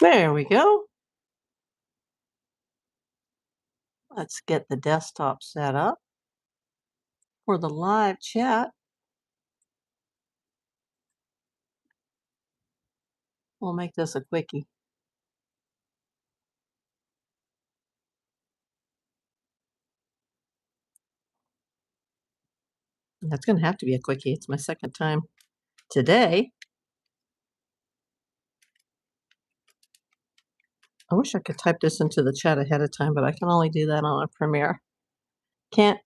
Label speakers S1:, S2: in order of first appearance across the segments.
S1: There we go. Let's get the desktop set up for the live chat. We'll make this a quickie. That's going to have to be a quickie. It's my second time today. I wish I could type this into the chat ahead of time, but I can only do that on a Premiere. Can't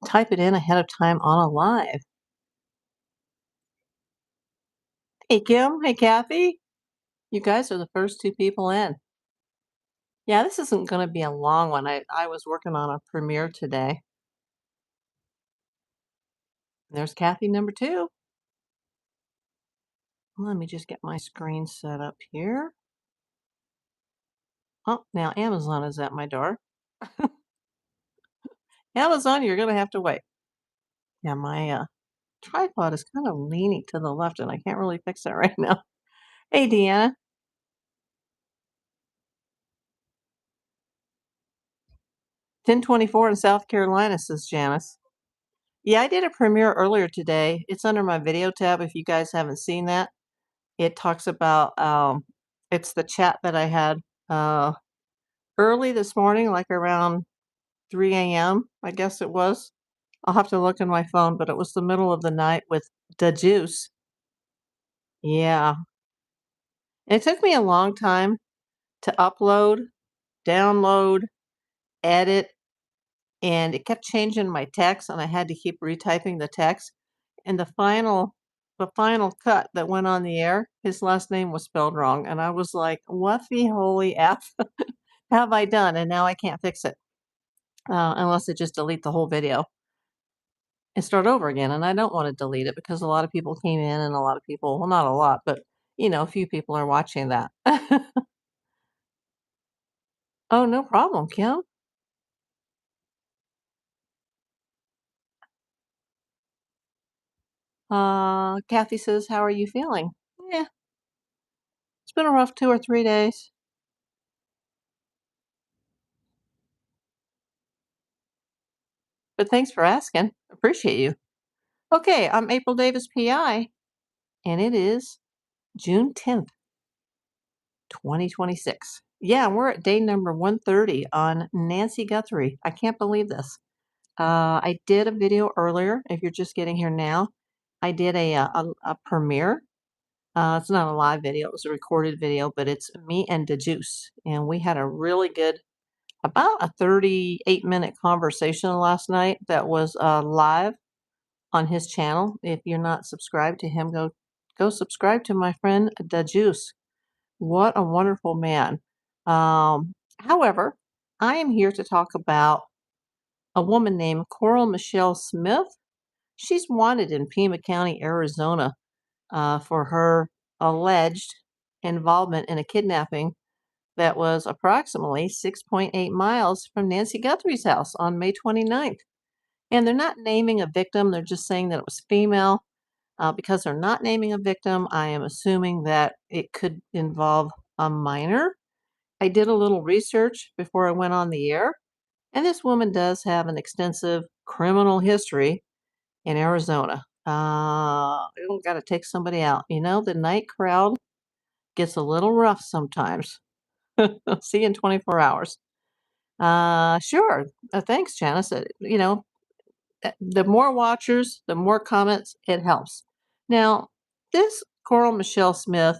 S1: type it in ahead of time on a live. Hey, Kim. Hey, Kathy. You guys are the first two people in. Yeah, this isn't going to be a long one. I was working on a Premiere today. There's Kathy number 2. Let me just get my screen set up here. Oh, now Amazon is at my door. Amazon, you're going to have to wait. Yeah, my tripod is kind of leaning to the left, and I can't really fix it right now. Hey, Deanna. 1024 in South Carolina, says Janice. Yeah, I did a premiere earlier today. It's under my video tab if you guys haven't seen that. It talks about, it's the chat that I had early this morning, like around 3 a.m., I guess it was. I'll have to look in my phone, but it was the middle of the night with the juice. Yeah. It took me a long time to upload, download, edit, and it kept changing my text, and I had to keep retyping the text. And the final cut that went on the air, his last name was spelled wrong, and I was like, "What the holy f have I done?" And now I can't fix it unless I just delete the whole video and start over again. And I don't want to delete it because a lot of people came in, and a lot of people, well, not a lot, but a few people are watching that. Oh, no problem, Kim. Kathy says, "How are you feeling?" Yeah, it's been a rough 2 or 3 days. But thanks for asking. Appreciate you. Okay, I'm April Davis PI, and it is June 10th, 2026. Yeah, we're at day number 130 on Nancy Guthrie. I can't believe this. I did a video earlier. If you're just getting here now, I did a premiere. It's not a live video, it was a recorded video, but it's me and the juice. And we had a really good, about a 38-minute conversation last night that was live on his channel. If you're not subscribed to him, go subscribe to my friend the Juice. What a wonderful man. However, I am here to talk about a woman named Coral Michelle Smith. She's wanted in Pima County, Arizona, for her alleged involvement in a kidnapping that was approximately 6.8 miles from Nancy Guthrie's house on May 29th. And they're not naming a victim, they're just saying that it was female. Because they're not naming a victim, I am assuming that it could involve a minor. I did a little research before I went on the air, and this woman does have an extensive criminal history in Arizona. You got to take somebody out. The night crowd gets a little rough sometimes. See you in 24 hours. Sure. Thanks, Janice. The more watchers, the more comments, it helps. Now, this Coral Michelle Smith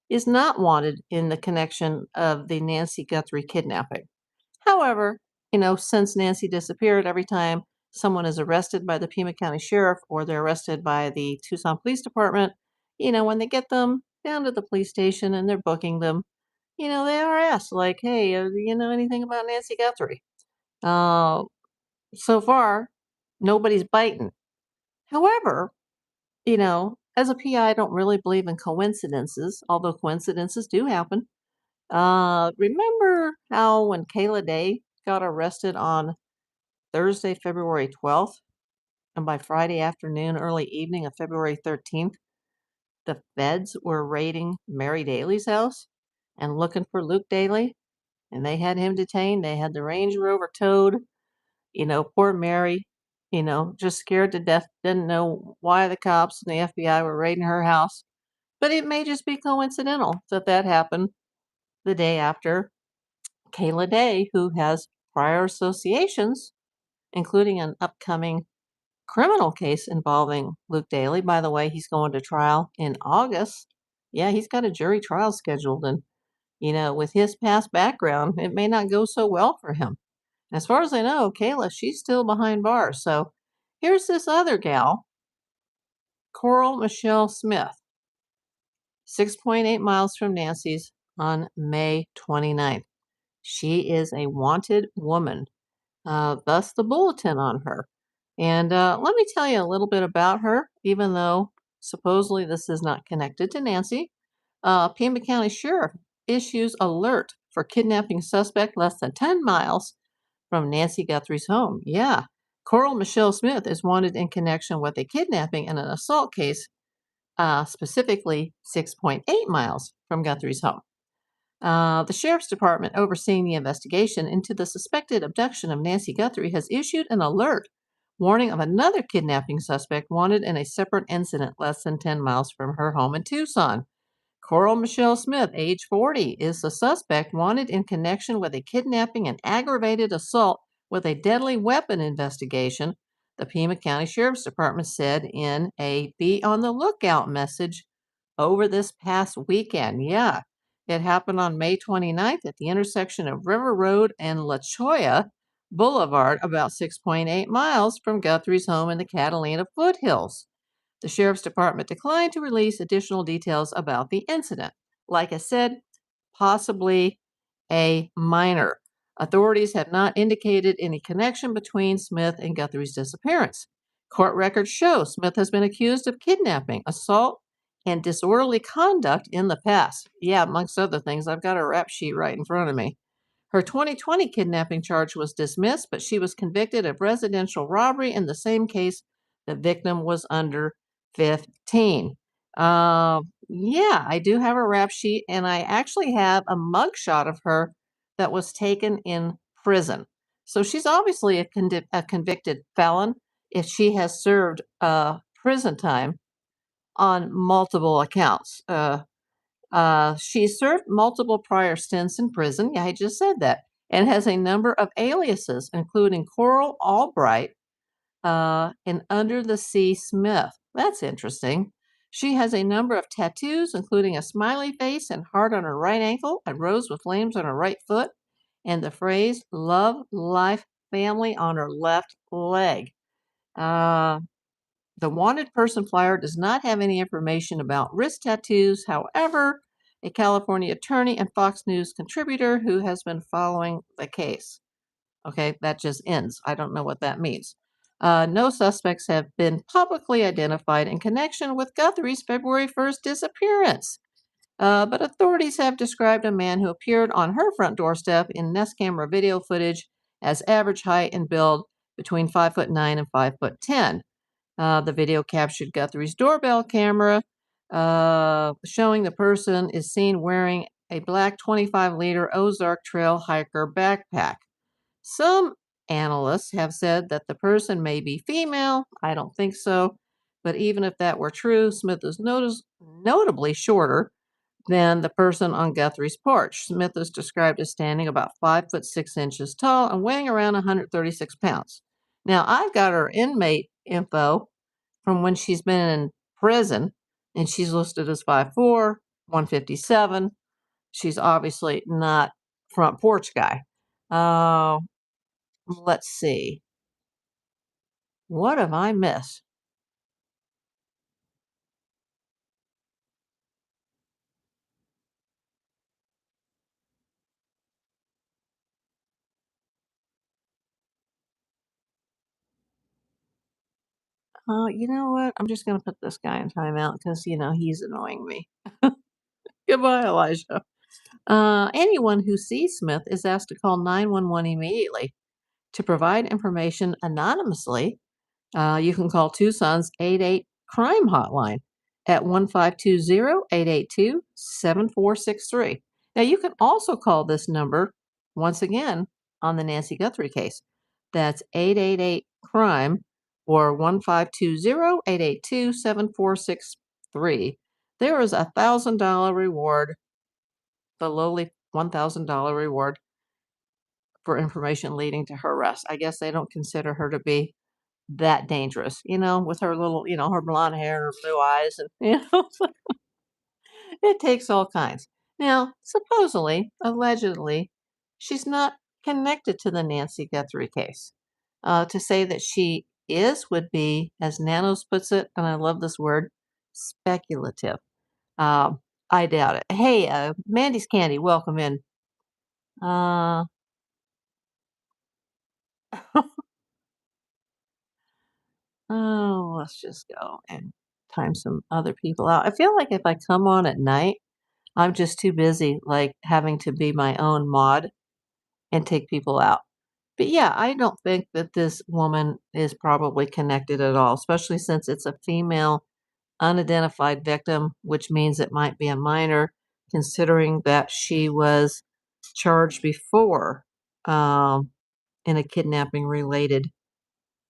S1: is not wanted in the connection of the Nancy Guthrie kidnapping. However, since Nancy disappeared, every time someone is arrested by the Pima County Sheriff or they're arrested by the Tucson Police Department, when they get them down to the police station and they're booking them, they are asked, like, "Hey, do you know anything about Nancy Guthrie?" Uh, so far, nobody's biting. However, as a PI, I don't really believe in coincidences, although coincidences do happen. Remember how when Kayla Day got arrested on Thursday, February 12th, and by Friday afternoon, early evening of February 13th, the feds were raiding Mary Daly's house? and looking for Luke Daly, and they had him detained. They had the Range Rover towed. Poor Mary, just scared to death, didn't know why the cops and the FBI were raiding her house. But it may just be coincidental that that happened the day after Kayla Day, who has prior associations, including an upcoming criminal case involving Luke Daly. By the way, he's going to trial in August. Yeah, he's got a jury trial scheduled. And, with his past background, it may not go so well for him. As far as I know, Kayla, she's still behind bars. So here's this other gal, Coral Michelle Smith, 6.8 miles from Nancy's on May 29th. She is a wanted woman, thus the bulletin on her. And let me tell you a little bit about her, even though supposedly this is not connected to Nancy. Pima County Sheriff issues alert for kidnapping suspect less than 10 miles from Nancy Guthrie's home. Yeah. Coral Michelle Smith is wanted in connection with a kidnapping and an assault case, specifically 6.8 miles from Guthrie's home. The sheriff's department overseeing the investigation into the suspected abduction of Nancy Guthrie has issued an alert warning of another kidnapping suspect wanted in a separate incident less than 10 miles from her home in Tucson. Coral Michelle Smith, age 40, is the suspect wanted in connection with a kidnapping and aggravated assault with a deadly weapon investigation, the Pima County Sheriff's Department said in a Be on the Lookout message over this past weekend. Yeah, it happened on May 29th at the intersection of River Road and La Cholla Boulevard, about 6.8 miles from Guthrie's home in the Catalina foothills. The Sheriff's Department declined to release additional details about the incident. Like I said, possibly a minor. Authorities have not indicated any connection between Smith and Guthrie's disappearance. Court records show Smith has been accused of kidnapping, assault, and disorderly conduct in the past. Yeah, amongst other things. I've got a rap sheet right in front of me. Her 2020 kidnapping charge was dismissed, but she was convicted of residential robbery in the same case. The victim was under 15. Yeah, I do have a rap sheet, and I actually have a mugshot of her that was taken in prison. So she's obviously a convicted felon if she has served prison time on multiple accounts. She served multiple prior stints in prison. Yeah, I just said that. And has a number of aliases, including Coral Albright and Under the Sea Smith. That's interesting. She has a number of tattoos, including a smiley face and heart on her right ankle, a rose with flames on her right foot, and the phrase love, life, family on her left leg. Uh, the wanted person flyer does not have any information about wrist tattoos. However, a California attorney and Fox News contributor who has been following the case. Okay, that just ends. I don't know what that means. No suspects have been publicly identified in connection with Guthrie's February 1st disappearance. But authorities have described a man who appeared on her front doorstep in Nest camera video footage as average height and build between 5'9" and 5'10". The video captured Guthrie's doorbell camera, showing the person is seen wearing a black 25-liter Ozark Trail hiker backpack. Some analysts have said that the person may be female. I don't think so. But even if that were true, Smith is notably shorter than the person on Guthrie's porch. Smith is described as standing about 5'6" tall and weighing around 136 pounds. Now, I've got her inmate info from when she's been in prison, and she's listed as 5'4", 157. She's obviously not front porch guy. Let's see. What have I missed? You know what? I'm just going to put this guy in timeout because, he's annoying me. Goodbye, Elijah. Anyone who sees Smith is asked to call 911 immediately. To provide information anonymously, you can call Tucson's 88 crime hotline at 1520-882-7463. Now, you can also call this number once again on the Nancy Guthrie case. That's 888-CRIME or 1520-882-7463. There is a $1,000 reward, the lowly $1,000 reward for information leading to her arrest. I guess they don't consider her to be that dangerous, with her little, her blonde hair and her blue eyes, and it takes all kinds. Now, supposedly, allegedly, she's not connected to the Nancy Guthrie case. To say that she is would be, as Nanos puts it, and I love this word, speculative. I doubt it. Hey, Mandy's Candy, welcome in. Oh, let's just go and time some other people out. I feel like if I come on at night, I'm just too busy, like, having to be my own mod and take people out. But yeah, I don't think that this woman is probably connected at all, especially since it's a female unidentified victim, which means it might be a minor, considering that she was charged before in a kidnapping related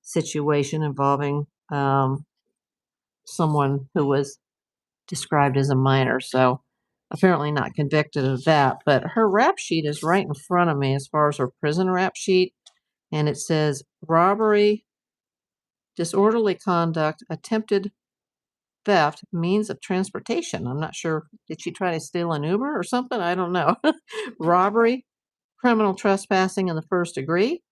S1: situation involving someone who was described as a minor. So apparently not convicted of that. But her rap sheet is right in front of me as far as her prison rap sheet. And it says robbery, disorderly conduct, attempted theft, means of transportation. I'm not sure. Did she try to steal an Uber or something? I don't know. Robbery, criminal trespassing in the first degree,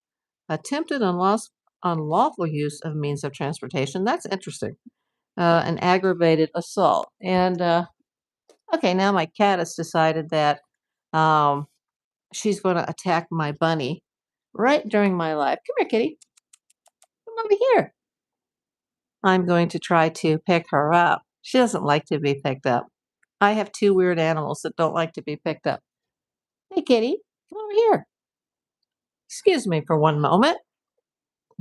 S1: attempted unlawful use of means of transportation. That's interesting. An aggravated assault. And okay, now my cat has decided that um, she's going to attack my bunny right during my live. Come here, kitty. Come over here. I'm going to try to pick her up. She doesn't like to be picked up. I have two weird animals that don't like to be picked up. Hey, kitty, come over here. Excuse me for one moment.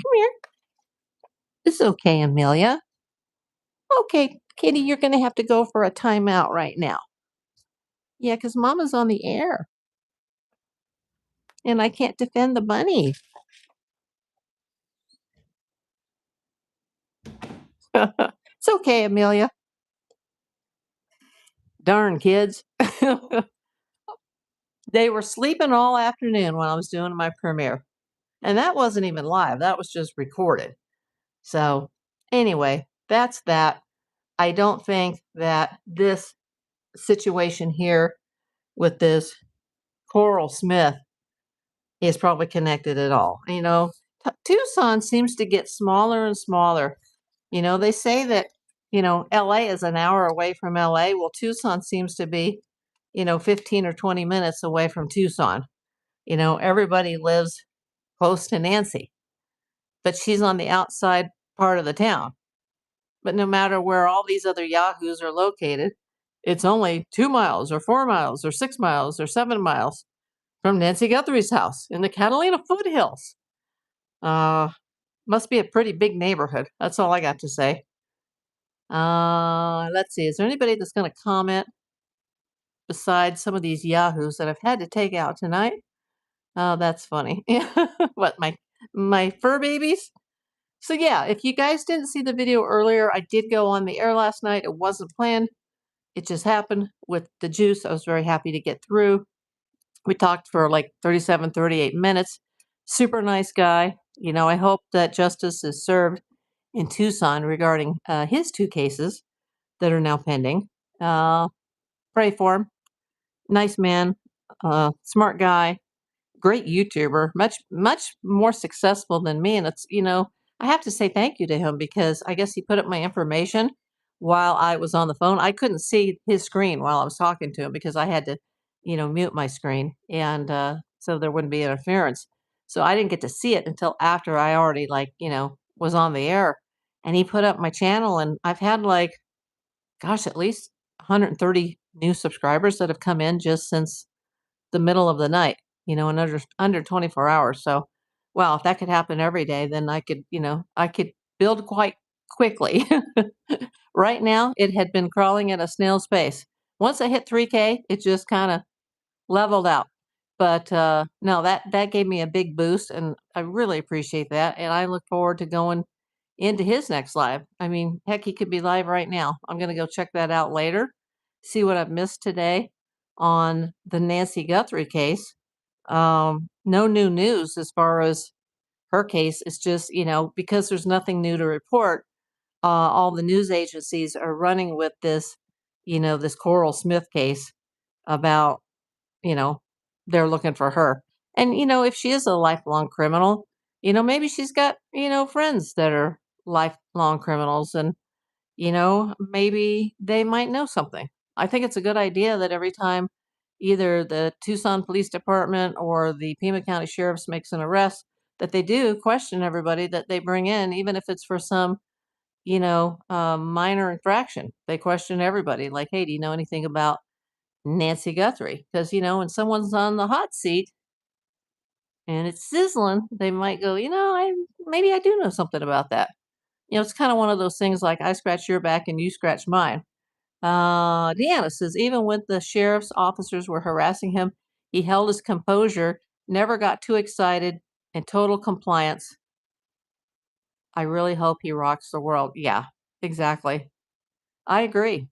S1: Come here. It's okay, Amelia. Okay, kitty, you're going to have to go for a timeout right now. Yeah, because Mama's on the air. And I can't defend the bunny. It's okay, Amelia. Darn kids. They were sleeping all afternoon when I was doing my premiere. And that wasn't even live, that was just recorded. So, anyway, that's that. I don't think that this situation here with this Coral Smith is probably connected at all. Tucson seems to get smaller and smaller. They say that, LA is an hour away from LA. Well, Tucson seems to be, 15 or 20 minutes away from Tucson. Everybody lives close to Nancy, but she's on the outside part of the town. But no matter where all these other yahoos are located, it's only 2 miles or 4 miles or 6 miles or 7 miles from Nancy Guthrie's house in the Catalina foothills. Must be a pretty big neighborhood. That's all I got to say. Let's see. Is there anybody that's going to comment besides some of these yahoos that I've had to take out tonight? Oh, that's funny. What, my fur babies? So yeah, if you guys didn't see the video earlier, I did go on the air last night. It wasn't planned. It just happened with the juice. I was very happy to get through. We talked for like 37, 38 minutes. Super nice guy. I hope that justice is served in Tucson regarding his two cases that are now pending. Pray for him. Nice man, smart guy, great YouTuber, much more successful than me. And it's, I have to say thank you to him because I guess he put up my information while I was on the phone. I couldn't see his screen while I was talking to him because I had to, mute my screen. And so there wouldn't be interference. So I didn't get to see it until after I already was on the air. And he put up my channel and I've had gosh, at least 130 new subscribers that have come in just since the middle of the night, in under 24 hours. So, wow, if that could happen every day, then I could build quite quickly. Right now, it had been crawling at a snail's pace. Once I hit 3K, it just kind of leveled out. But no, that gave me a big boost, and I really appreciate that. And I look forward to going into his next live. I mean, heck, he could be live right now. I'm gonna go check that out later, see what I've missed today on the Nancy Guthrie case. No new news as far as her case. It's just, because there's nothing new to report, all the news agencies are running with this, this Coral Smith case about, you know, they're looking for her. And, if she is a lifelong criminal, maybe she's got, friends that are lifelong criminals and, maybe they might know something. I think it's a good idea that every time either the Tucson Police Department or the Pima County Sheriff's makes an arrest, that they do question everybody that they bring in, even if it's for some, minor infraction. They question everybody, like, hey, do you know anything about Nancy Guthrie? Because, when someone's on the hot seat and it's sizzling, they might go, maybe I do know something about that. It's kind of one of those things like I scratch your back and you scratch mine. Deanna says, even when the sheriff's officers were harassing him, he held his composure, never got too excited, in total compliance. I really hope he rocks the world. Yeah, exactly. I agree.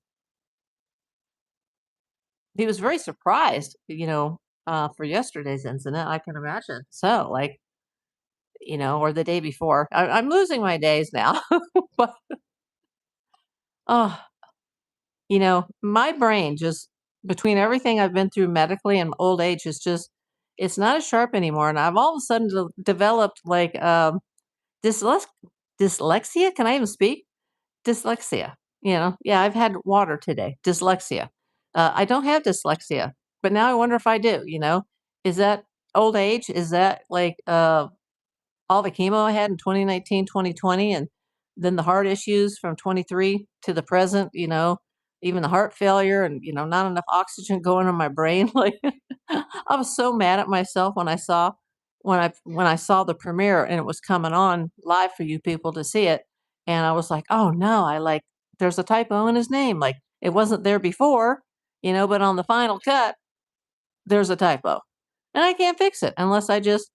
S1: He was very surprised, for yesterday's incident, I can imagine. So, like, or the day before. I'm losing my days now. But, oh, my brain just, between everything I've been through medically and old age, is just, it's not as sharp anymore. And I've all of a sudden developed like dyslex- dyslexia. Can I even speak? Dyslexia. Yeah, I've had water today. Dyslexia. I don't have dyslexia, but now I wonder if I do. Is that old age? Is that like all the chemo I had in 2019, 2020, and then the heart issues from 23 to the present, even the heart failure and, not enough oxygen going in my brain. Like I was so mad at myself when I saw the premiere and it was coming on live for you people to see it. And I was like, oh no, there's a typo in his name. Like it wasn't there before, but on the final cut, there's a typo. And I can't fix it unless I just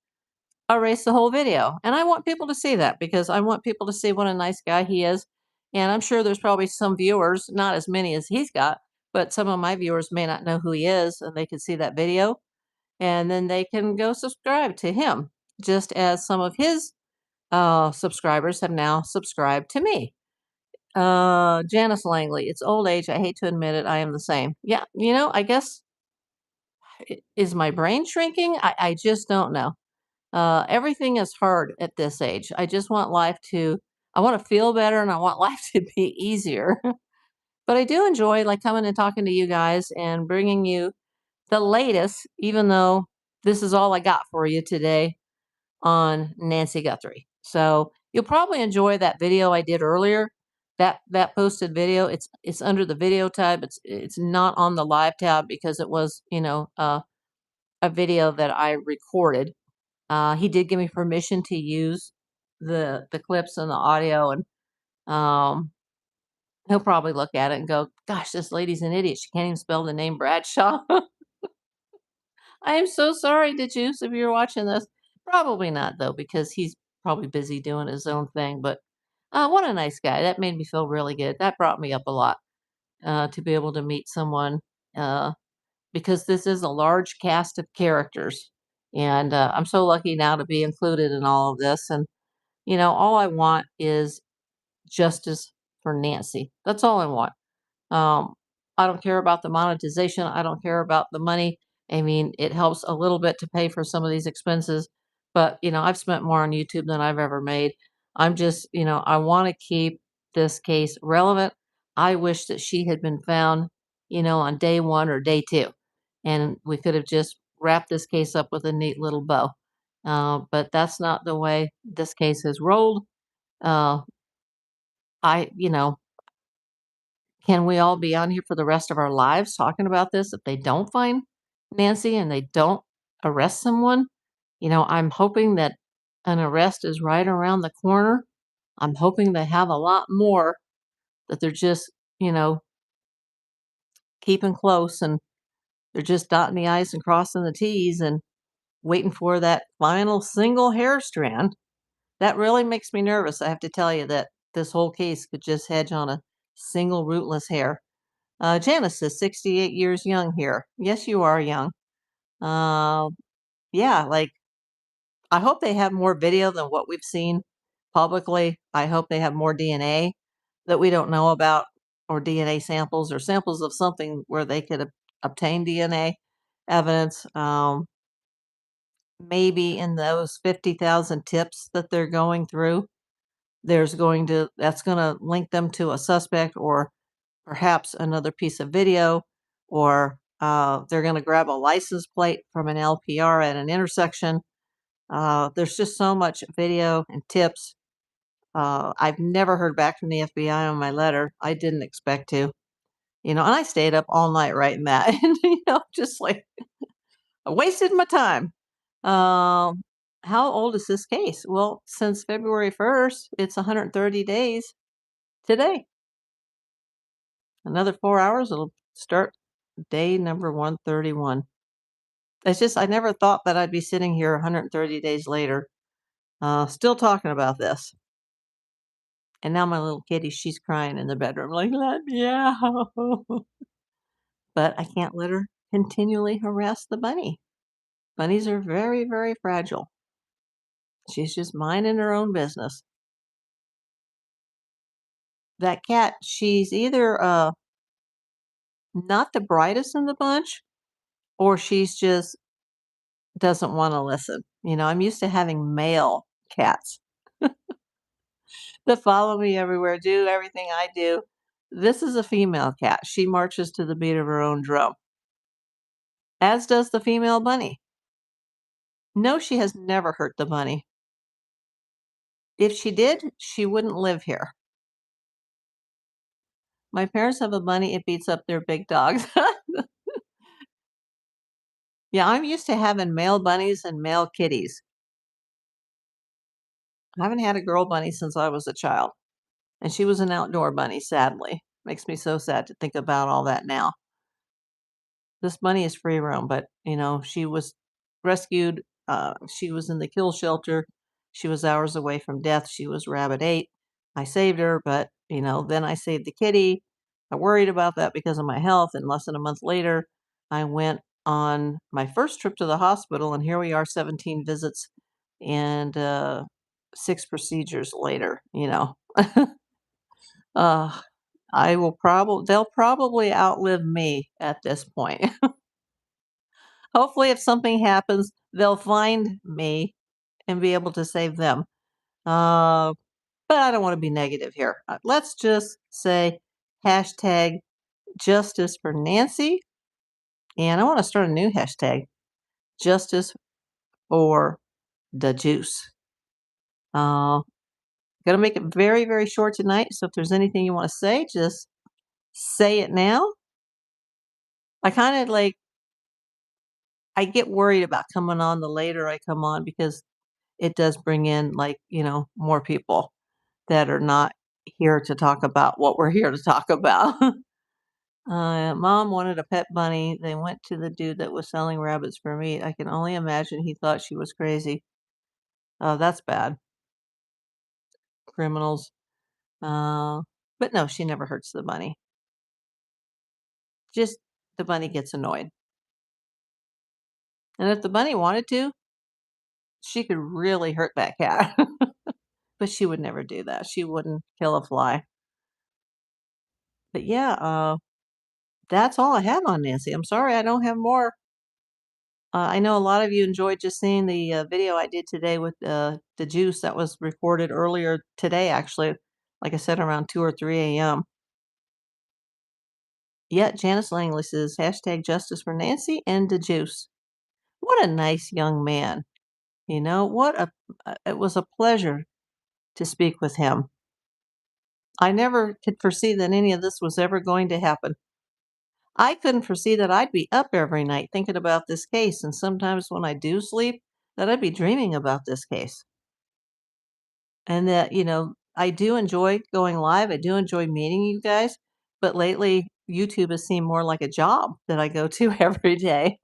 S1: erase the whole video. And I want people to see that because I want people to see what a nice guy he is. And I'm sure there's probably some viewers, not as many as he's got, but some of my viewers may not know who he is and they can see that video and then they can go subscribe to him, just as some of his subscribers have now subscribed to me. Janice Langley, it's old age. I hate to admit it. I am the same. Yeah, I guess, is my brain shrinking? I just don't know. Everything is hard at this age. I want to feel better and I want life to be easier. But I do enjoy like coming and talking to you guys and bringing you the latest, even though this is all I got for you today on Nancy Guthrie. So you'll probably enjoy that video I did earlier. That posted video. It's under the video tab. It's not on the live tab because it was a video that I recorded. He did give me permission to use the clips and the audio, and um, he'll probably look at it and go, "Gosh, this lady's an idiot. She can't even spell the name Bradshaw." I am so sorry to Juice if you're watching this. Probably not though, because he's probably busy doing his own thing. But what a nice guy. That made me feel really good. That brought me up a lot to be able to meet someone uh, because this is a large cast of characters. And I'm so lucky now to be included in all of this. And all I want is justice for Nancy. That's all I want. Um, I don't care about the monetization. I don't care about the money. I mean, it helps a little bit to pay for some of these expenses, but I've spent more on YouTube than I've ever made. I'm just, I want to keep this case relevant. I wish that she had been found, on day one or day two, and we could have just wrapped this case up with a neat little bow. But that's not the way this case has rolled. Uh, I, can we all be on here for the rest of our lives talking about this if they don't find Nancy and they don't arrest someone? I'm hoping that an arrest is right around the corner. I'm hoping they have a lot more that they're just, you know, keeping close and They're just dotting the I's and crossing the T's and waiting for that final single hair strand. That really makes me nervous. I have to tell you that this whole case could just hedge on a single rootless hair. Janice is 68 years young here. Yes, you are young. Uh, yeah, like I hope they have more video than what we've seen publicly. I hope they have more DNA that we don't know about, or DNA samples, or samples of something where they could obtain DNA evidence. Maybe in those 50,000 tips that they're going through, that's going to link them to a suspect, or perhaps another piece of video, or they're going to grab a license plate from an LPR at an intersection. There's just so much video and tips. I've never heard back from the FBI on my letter. I didn't expect to, and I stayed up all night writing that, and just like I wasted my time. Um, how old is this case? Well, since February 1st, it's 130 days today. Another 4 hours, it'll start day number 131. It's just, I never thought that I'd be sitting here 130 days later, still talking about this. And now my little kitty, she's crying in the bedroom, like, let me out. But I can't let her continually harass the bunny. Bunnies are very, very fragile. She's just minding her own business. That cat, she's either not the brightest in the bunch, or she's just doesn't want to listen. I'm used to having male cats that follow me everywhere, do everything I do. This is a female cat. She marches to the beat of her own drum, as does the female bunny. No, she has never hurt the bunny. If she did, she wouldn't live here. My parents have a bunny, it beats up their big dogs. Yeah, I'm used to having male bunnies and male kitties. I haven't had a girl bunny since I was a child, and she was an outdoor bunny, sadly. Makes me so sad to think about all that now. This bunny is free roam, but, she was rescued. She was in the kill shelter. She was hours away from death. She was rabbit 8. I saved her, but, then I saved the kitty. I worried about that because of my health, and less than a month later, I went on my first trip to the hospital, and here we are 17 visits and 6 procedures later. Uh, they'll probably outlive me at this point. Hopefully, if something happens, they'll find me and be able to save them. Uh, but I don't want to be negative here. Let's just say hashtag justice for Nancy. And I want to start a new hashtag, justice for the juice. Gonna make it very, very short tonight. So if there's anything you want to say, just say it now. I kind of I get worried about coming on the later I come on, because it does bring in more people that are not here to talk about what we're here to talk about. Mom wanted a pet bunny. They went to the dude that was selling rabbits for meat. I can only imagine he thought she was crazy. Oh, that's bad. Criminals. But no, she never hurts the bunny. Just the bunny gets annoyed. And if the bunny wanted to, she could really hurt that cat. But she would never do that. She wouldn't kill a fly. But yeah, that's all I have on Nancy. I'm sorry I don't have more. I know a lot of you enjoyed just seeing the video I did today with the juice that was recorded earlier today, actually. Like I said, around 2 or 3 a.m. Yet Janice Langley says, hashtag justice for Nancy and the juice. What a nice young man. It was a pleasure to speak with him. I never could foresee that any of this was ever going to happen. I couldn't foresee that I'd be up every night thinking about this case, and sometimes when I do sleep, that I'd be dreaming about this case. And that, I do enjoy going live. I do enjoy meeting you guys, but lately YouTube has seemed more like a job that I go to every day.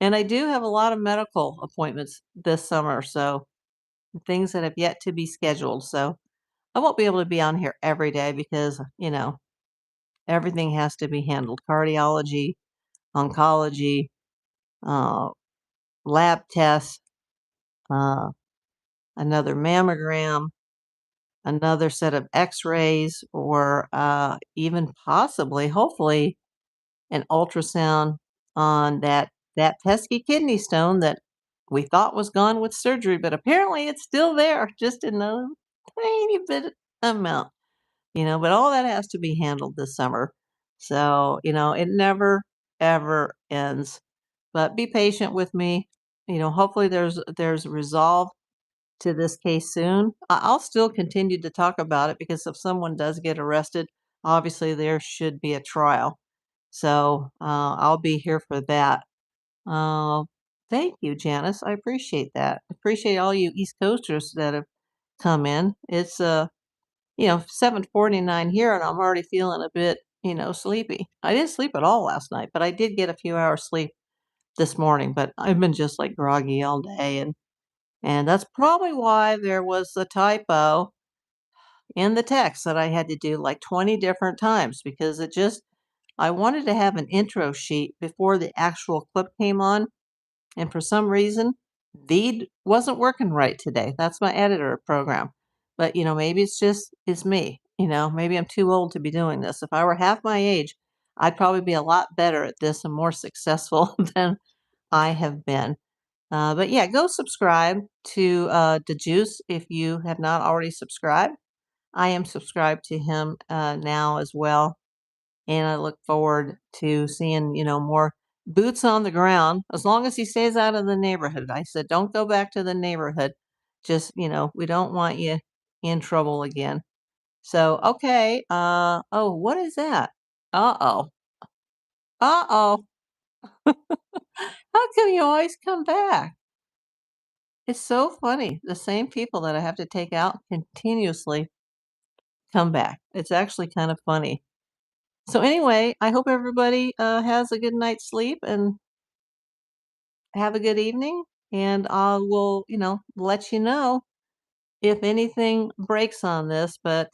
S1: And I do have a lot of medical appointments this summer, so things that have yet to be scheduled. So I won't be able to be on here every day because, everything has to be handled. Cardiology, oncology, uh, lab tests, uh, another mammogram, another set of x-rays, or even possibly, hopefully, an ultrasound on that pesky kidney stone that we thought was gone with surgery, but apparently it's still there, just in a tiny bit amount, but all that has to be handled this summer. So, it never ever ends. But be patient with me. Hopefully there's resolve to this case soon. I'll still continue to talk about it because if someone does get arrested, obviously there should be a trial. So I'll be here for that. Uh, Thank you, Janice. I appreciate that. Appreciate all you East Coasters that have come in. It's 7:49 here, and I'm already feeling a bit sleepy. I didn't sleep at all last night, but I did get a few hours sleep this morning. But I've been just like groggy all day, and that's probably why there was a typo in the text that I had to do like 20 different times because I wanted to have an intro sheet before the actual clip came on, and for some reason, Veed wasn't working right today. That's my editor program. But, maybe it's me. Maybe I'm too old to be doing this. If I were half my age, I'd probably be a lot better at this and more successful than I have been. But yeah, go subscribe to the Juice if you have not already subscribed. I am subscribed to him now as well, and I look forward to seeing more boots on the ground as long as he stays out of the neighborhood. I said, don't go back to the neighborhood. Just we don't want you in trouble again. So okay. Oh, what is that? Uh-oh. Uh-oh. How come you always come back? It's so funny. The same people that I have to take out continuously come back. It's actually kind of funny. So anyway, I hope everybody has a good night's sleep and have a good evening. And I will, let you know if anything breaks on this. But